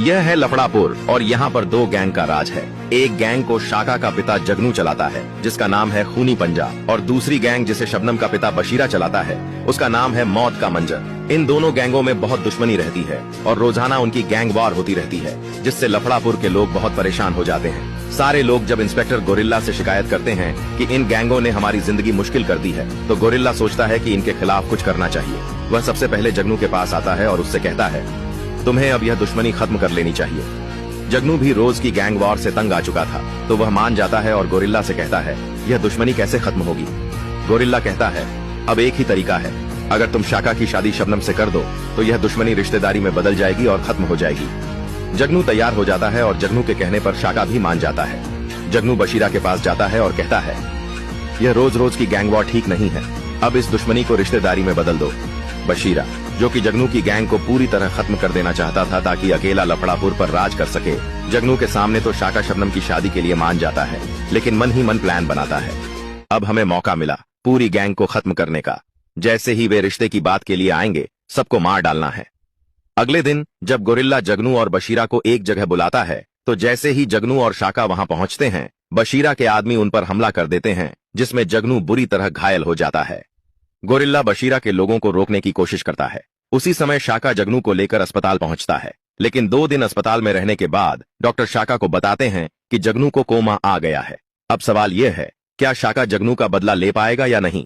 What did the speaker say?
यह है लफड़ापुर और यहाँ पर दो गैंग का राज है। एक गैंग को शाका का पिता जगनू चलाता है जिसका नाम है खूनी पंजा, और दूसरी गैंग जिसे शबनम का पिता बशीरा चलाता है उसका नाम है मौत का मंजर। इन दोनों गैंगों में बहुत दुश्मनी रहती है और रोजाना उनकी गैंग वार होती रहती है, जिससे लफड़ापुर के लोग बहुत परेशान हो जाते हैं। सारे लोग जब इंस्पेक्टर गोरिल्ला से शिकायत करते हैं कि इन गैंगों ने हमारी जिंदगी मुश्किल कर दी है, तो गोरिल्ला सोचता है कि इनके खिलाफ कुछ करना चाहिए। वह सबसे पहले जगनू के पास आता है और उससे कहता है, तुम्हें अब यह दुश्मनी खत्म कर लेनी चाहिए। जगनू भी रोज की गैंग वॉर से तंग आ चुका था, तो वह मान जाता है और गोरिल्ला से कहता है, यह दुश्मनी कैसे खत्म होगी। गोरिल्ला कहता है, अब एक ही तरीका है, अगर तुम शाका की शादी शबनम से कर दो तो यह दुश्मनी रिश्तेदारी में बदल जाएगी और खत्म हो जाएगी। जगनू तैयार हो जाता है और जगनू के कहने पर शाका भी मान जाता है। जगनू बशीरा के पास जाता है और कहता है, यह रोज रोज की गैंग वॉर ठीक नहीं है, अब इस दुश्मनी को रिश्तेदारी में बदल दो। बशीरा, जो कि जगनू की गैंग को पूरी तरह खत्म कर देना चाहता था ताकि अकेला लफड़ापुर पर राज कर सके, जगनू के सामने तो शाका शबनम की शादी के लिए मान जाता है, लेकिन मन ही मन प्लान बनाता है। अब हमें मौका मिला पूरी गैंग को खत्म करने का। जैसे ही वे रिश्ते की बात के लिए आएंगे, सबको मार डालना है। अगले दिन जब गोरिल्ला जगनू और बशीरा को एक जगह बुलाता है, तो जैसे ही जगनू और शाका वहां पहुंचते हैं, बशीरा के आदमी उन पर हमला कर देते हैं, जिसमें जगनू बुरी तरह घायल हो जाता है। गोरिल्ला बशीरा के लोगों को रोकने की कोशिश करता है। उसी समय शाका जगनू को लेकर अस्पताल पहुंचता है, लेकिन 2 दिन अस्पताल में रहने के बाद डॉक्टर शाका को बताते हैं कि जगनू को कोमा आ गया है। अब सवाल यह है, क्या शाका जगनू का बदला ले पाएगा या नहीं।